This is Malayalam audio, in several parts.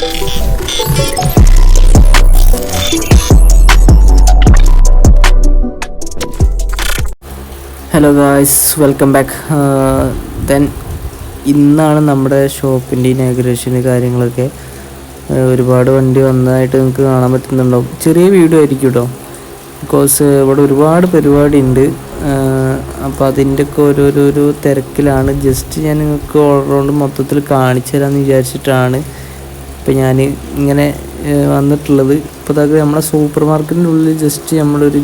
Hello guys, welcome back. Then ഇന്നാണ് നമ്മുടെ ഷോപ്പിൻ്റെ ഇനാഗുറേഷൻ കാര്യങ്ങളൊക്കെ. ഒരുപാട് വണ്ടി വന്നതായിട്ട് നിങ്ങൾക്ക് കാണാൻ പറ്റുന്നുണ്ടാവും. ചെറിയ വീഡിയോ ആയിരിക്കും കേട്ടോ, ബിക്കോസ് ഇവിടെ ഒരുപാട് പരിപാടി ഉണ്ട്. അപ്പോൾ അതിൻ്റെയൊക്കെ ഓരോരോ തിരക്കിലാണ്. ജസ്റ്റ് ഞാൻ നിങ്ങൾക്ക് ഓൾറൗണ്ട് മൊത്തത്തിൽ കാണിച്ചു തരാമെന്ന് വിചാരിച്ചിട്ടാണ് ഇപ്പോൾ ഞാൻ ഇങ്ങനെ വന്നിട്ടുള്ളത്. ഇപ്പോൾ അതൊക്കെ നമ്മളെ സൂപ്പർ മാർക്കറ്റിൻ്റെ ഉള്ളിൽ ജസ്റ്റ് നമ്മളൊരു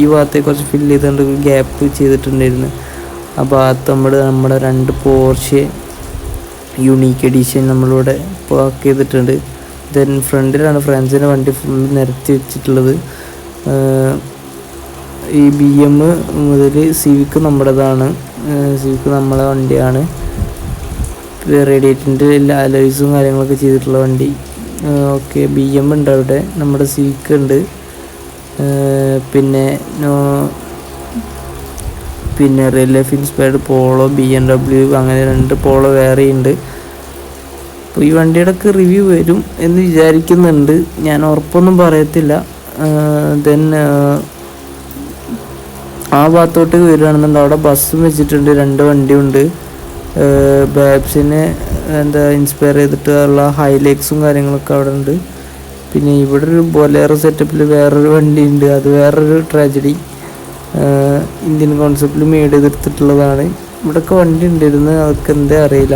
ഈ ഭാഗത്തേക്ക് കുറച്ച് ഫില്ല് ചെയ്തുകൊണ്ട് ഒരു ഗ്യാപ്പ് ചെയ്തിട്ടുണ്ടായിരുന്നു. ആ ഭാഗത്ത് നമ്മുടെ 2 പോർഷെ യുണീക്ക് എഡിഷൻ നമ്മളിവിടെ പാർക്ക് ചെയ്തിട്ടുണ്ട്. ദെൻ ഫ്രണ്ടിലാണ് ഫ്രണ്ട്സിൻ്റെ വണ്ടി ഫുൾ നിരത്തി വെച്ചിട്ടുള്ളത്. ഈ BM മുതൽ സിവിക്ക് നമ്മുടേതാണ്. സിവിക്ക് നമ്മളെ വണ്ടിയാണ്. റേഡിയേറ്ററിൻ്റെ എല്ലാ അലോയ്സും കാര്യങ്ങളൊക്കെ ചെയ്തിട്ടുള്ള വണ്ടി. ഓക്കെ, BM ഉണ്ട് അവിടെ, നമ്മുടെ സിവിക്ക് ഉണ്ട്, പിന്നെ real life inspired Polo, BMW അങ്ങനെ 2 പോളോ വേറെ ഉണ്ട്. അപ്പോൾ ഈ വണ്ടിയുടെയൊക്കെ റിവ്യൂ വരും എന്ന് വിചാരിക്കുന്നുണ്ട്, ഞാൻ ഉറപ്പൊന്നും പറയത്തില്ല. ദെൻ ആ ഭാഗത്തോട്ട് വരികയാണെന്നുണ്ട്. അവിടെ ബസ്സും വെച്ചിട്ടുണ്ട്, 2 വണ്ടിയുണ്ട്. ബാബ്സിനെ ഇൻസ്പയർ ചെയ്തിട്ടുള്ള ഹൈലൈറ്റ്സും കാര്യങ്ങളൊക്കെ അവിടെ ഉണ്ട്. പിന്നെ ഇവിടെ ഒരു ബൊലേറോ സെറ്റപ്പിൽ വേറൊരു വണ്ടി ഉണ്ട്, അത് വേറൊരു ട്രാജഡി. ഇന്ത്യൻ കോൺസെപ്റ്റിൽ മെയ്ഡ് ചെയ്തെടുത്തിട്ടുള്ളതാണ്. ഇവിടെയൊക്കെ വണ്ടി ഉണ്ടായിരുന്നു, അതൊക്കെ എന്താ അറിയില്ല.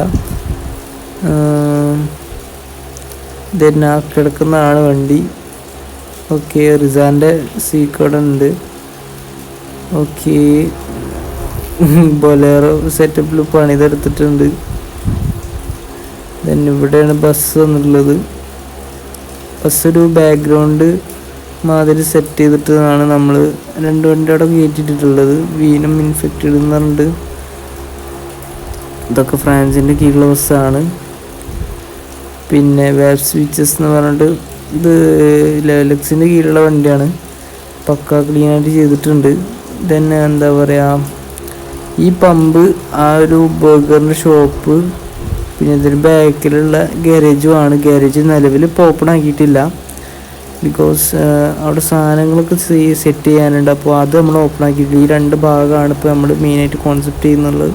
ദെൻ ആ കിടക്കുന്നതാണ് വണ്ടി. ഓക്കെ, റിസാൻ്റെ സീക്കോടെ ഉണ്ട്. ഓക്കെ, ബൊലേറോ സെറ്റപ്പിൽ പണിതെടുത്തിട്ടുണ്ട്. ദെൻ ഇവിടെയാണ് ബസ് വന്നിട്ടുള്ളത്. ബസ് ഒരു ബാക്ക്ഗ്രൗണ്ട് മാതിരി സെറ്റ് ചെയ്തിട്ടാണ് നമ്മൾ 2 വണ്ടി അവിടെ കയറ്റിയിട്ടുള്ളത്. വീനം ഇൻഫെക്റ്റഡ് എന്ന് പറഞ്ഞിട്ട് ഇതൊക്കെ ഫ്രാൻസിൻ്റെ കീഴിലുള്ള ബസ്സാണ്. പിന്നെ വാബ് സ്വിച്ചസ് എന്ന് പറഞ്ഞിട്ട് ഇത് ലെവലക്സിൻ്റെ കീഴിലുള്ള വണ്ടിയാണ്. പക്ക ക്ലീനായിട്ട് ചെയ്തിട്ടുണ്ട്. ദെൻ എന്താ പറയുക, ഈ പമ്പ്, ആ ഒരു ബർഗറിൻ്റെ ഷോപ്പ്, പിന്നെ ഇതിന് ബാക്കിലുള്ള ഗാരേജുമാണ്. ഗാരേജ് നിലവിൽ ഇപ്പോൾ ഓപ്പൺ ആക്കിയിട്ടില്ല, ബിക്കോസ് അവിടെ സാധനങ്ങളൊക്കെ സെറ്റ് ചെയ്യാനുണ്ട്. അപ്പോൾ അത് നമ്മൾ ഓപ്പൺ ആക്കിയിട്ടില്ല. ഈ 2 ഭാഗമാണ് ഇപ്പോൾ നമ്മൾ മെയിനായിട്ട് കോൺസെപ്റ്റ് ചെയ്യുന്നുള്ളത്.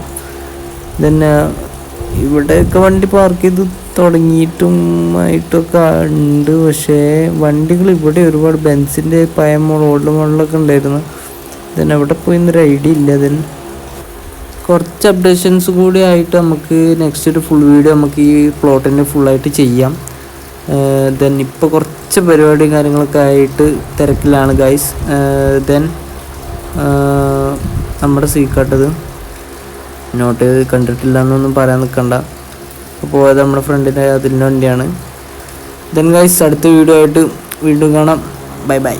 ദെൻ ഇവിടെയൊക്കെ വണ്ടി പാർക്ക് ചെയ്ത് തുടങ്ങിയിട്ടും ആയിട്ടൊക്കെ ഉണ്ട്. പക്ഷേ വണ്ടികൾ ഇവിടെ ഒരുപാട് ബെൻസിൻ്റെ പഴയ ഓൾഡ് മോഡലൊക്കെ ഉണ്ടായിരുന്നു. ദെൻ അവിടെ പോയി ഒരു ഐഡിയ ഇല്ല. ദെൻ കുറച്ച് അപ്ഡേഷൻസ് കൂടി ആയിട്ട് നമുക്ക് നെക്സ്റ്റ് ഒരു ഫുൾ വീഡിയോ നമുക്ക് ഈ പ്ലോട്ടിൻ്റെ ഫുള്ളായിട്ട് ചെയ്യാം. ദെൻ ഇപ്പോൾ കുറച്ച് പരിപാടിയും കാര്യങ്ങളൊക്കെ ആയിട്ട് തിരക്കിലാണ് ഗൈസ്. ദെൻ നമ്മുടെ സീക്കാട്ടത് നോട്ട് കണ്ടിട്ടില്ല എന്നൊന്നും പറയാൻ നിൽക്കണ്ട. അപ്പോൾ അത് നമ്മുടെ ഫ്രണ്ടിൻ്റെ അതിൻ്റെ വണ്ടിയാണ്. ദെൻ ഗൈസ്, അടുത്ത വീഡിയോ ആയിട്ട് വീണ്ടും കാണാം. Bye bye.